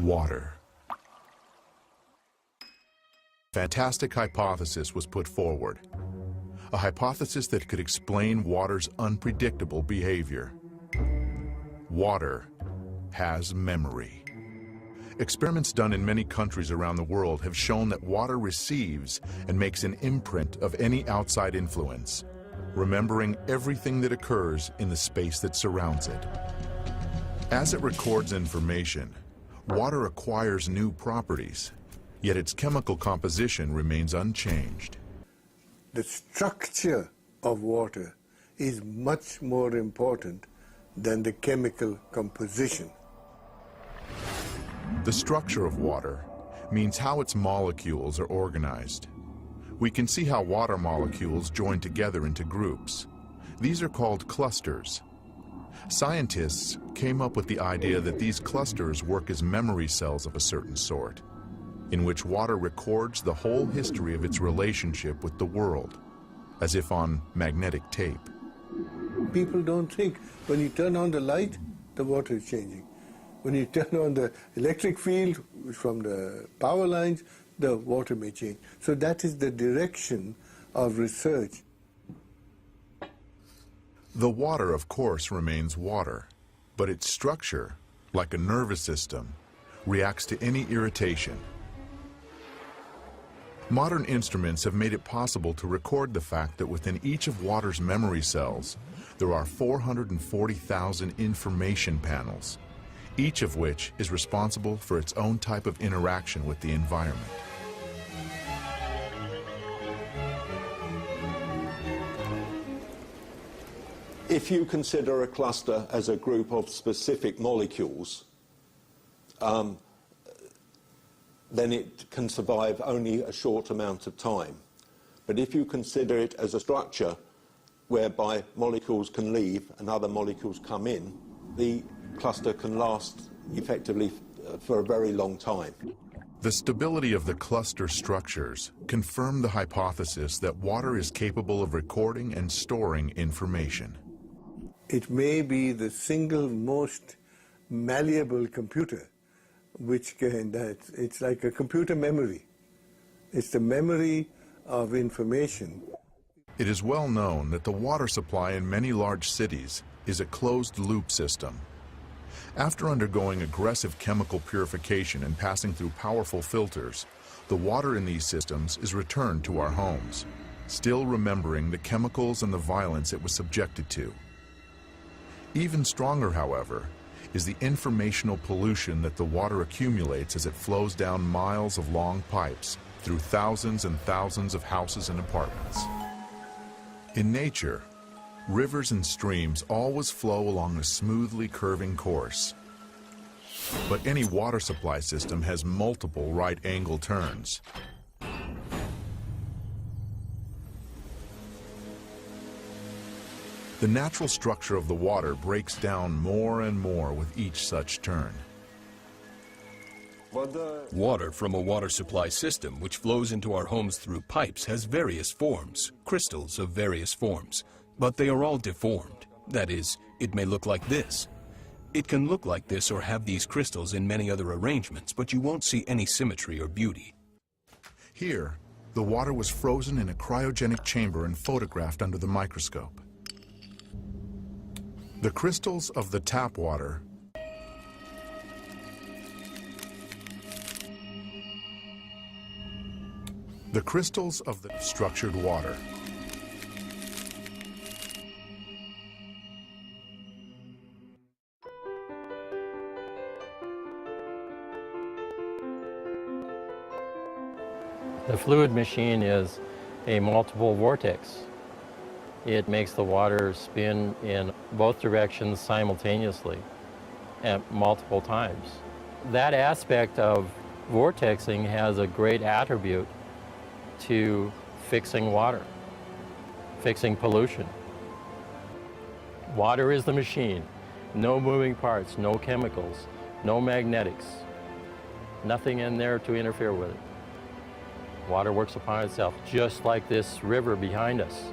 Water. Fantastic hypothesis was put forward. A hypothesis that could explain water's unpredictable behavior. Water has memory. Experiments done in many countries around the world have shown that water receives and makes an imprint of any outside influence, remembering everything that occurs in the space that surrounds it. As it records information, water acquires new properties, yet its chemical composition remains unchanged. The structure of water is much more important than the chemical composition. The structure of water means how its molecules are organized. We can see how water molecules join together into groups. These are called clusters. Scientists came up with the idea that these clusters work as memory cells of a certain sort, in which water records the whole history of its relationship with the world, as if on magnetic tape. People don't think when you turn on the light, the water is changing. When you turn on the electric field from the power lines, the water may change. So that is the direction of research. The water, of course, remains water, but its structure, like a nervous system, reacts to any irritation. Modern instruments have made it possible to record the fact that within each of water's memory cells, there are 440,000 information panels, each of which is responsible for its own type of interaction with the environment. If you consider a cluster as a group of specific molecules, then it can survive only a short amount of time. But if you consider it as a structure whereby molecules can leave and other molecules come in, the cluster can last effectively for a very long time. The stability of the cluster structures confirm the hypothesis that water is capable of recording and storing information. It may be the single most malleable computer, which can, it's like a computer memory. It's the memory of information. It is well known that the water supply in many large cities is a closed-loop system. After undergoing aggressive chemical purification and passing through powerful filters, the water in these systems is returned to our homes, still remembering the chemicals and the violence it was subjected to. Even stronger, however, is the informational pollution that the water accumulates as it flows down miles of long pipes through thousands and thousands of houses and apartments. In nature, rivers and streams always flow along a smoothly curving course. But any water supply system has multiple right-angle turns. The natural structure of the water breaks down more and more with each such turn. Water from a water supply system which flows into our homes through pipes has various forms, crystals of various forms, but they are all deformed. That is, it may look like this. It can look like this or have these crystals in many other arrangements, but you won't see any symmetry or beauty. Here, the water was frozen in a cryogenic chamber and photographed under the microscope. The crystals of the tap water the crystals of the structured water. The fluid machine is a multiple vortex. It makes the water spin in both directions simultaneously at multiple times. That aspect of vortexing has a great attribute to fixing water, fixing pollution. Water is the machine. No moving parts, no chemicals, no magnetics, nothing in there to interfere with it. Water works upon itself, just like this river behind us.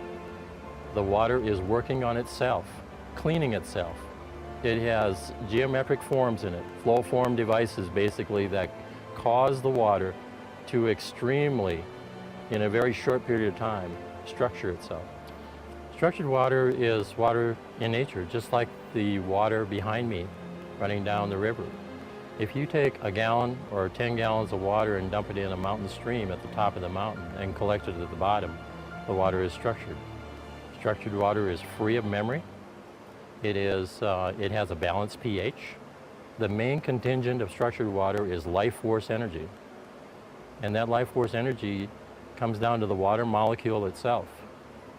The water is working on itself, cleaning itself. It has geometric forms in it, flow form devices basically that cause the water to extremely, in a very short period of time, structure itself. Structured water is water in nature, just like the water behind me running down the river. If you take a gallon or 10 gallons of water and dump it in a mountain stream at the top of the mountain and collect it at the bottom, the water is structured. Structured water is free of memory. It has a balanced pH. The main contingent of structured water is life force energy. And that life force energy comes down to the water molecule itself.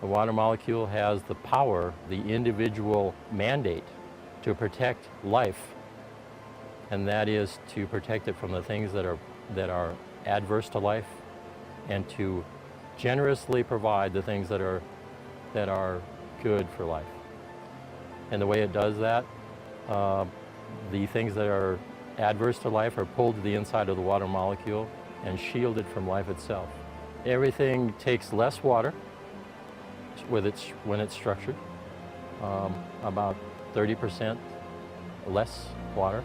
The water molecule has the power, the individual mandate to protect life, and that is to protect it from the things that are adverse to life, and to generously provide the things that are good for life. And the way it does that, the things that are adverse to life are pulled to the inside of the water molecule and shielded from life itself. Everything takes less water when it's structured, about 30% less water.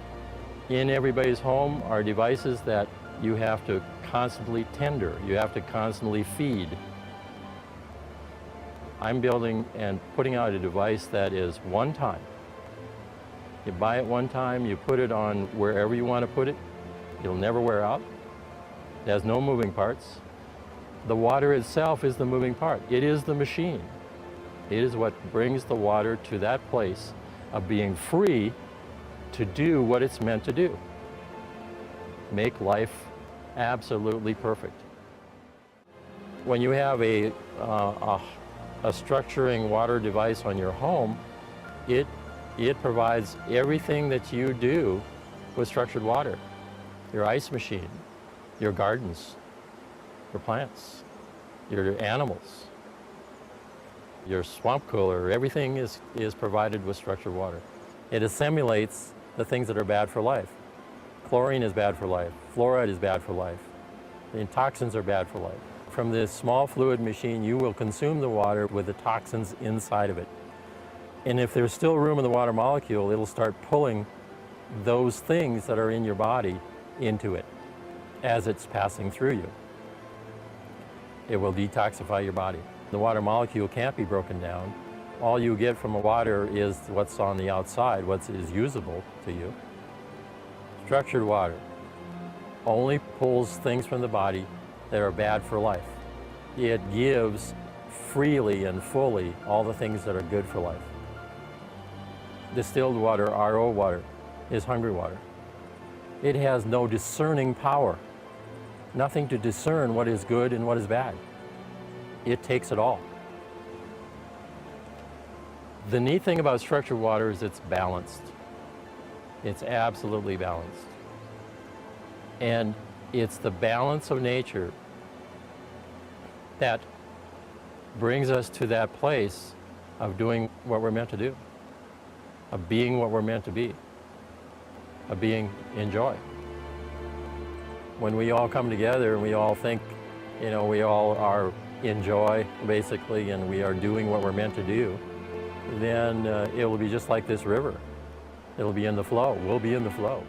In everybody's home are devices that you have to constantly tender, you have to constantly feed. I'm building and putting out a device that is one time. You buy it one time, you put it on wherever you want to put it, it'll never wear out. It has no moving parts. The water itself is the moving part. It is the machine. It is what brings the water to that place of being free to do what it's meant to do. Make life absolutely perfect. When you have a structuring water device on your home, it provides everything that you do with structured water. Your ice machine, your gardens, your plants, your animals, your swamp cooler, everything is provided with structured water. It assimilates the things that are bad for life. Chlorine is bad for life. Fluoride is bad for life. The toxins are bad for life. From this small fluid machine, you will consume the water with the toxins inside of it. And if there's still room in the water molecule, it'll start pulling those things that are in your body into it as it's passing through you. It will detoxify your body. The water molecule can't be broken down. All you get from the water is what's on the outside, what is usable to you. Structured water only pulls things from the body that are bad for life. It gives freely and fully all the things that are good for life. Distilled water, RO water, is hungry water. It has no discerning power, nothing to discern what is good and what is bad. It takes it all. The neat thing about structured water is it's balanced. It's absolutely balanced. And it's the balance of nature that brings us to that place of doing what we're meant to do, of being what we're meant to be, of being in joy. When we all come together and we all think, we all are in joy, basically, and we are doing what we're meant to do, then it will be just like this river. It'll be in the flow. We'll be in the flow.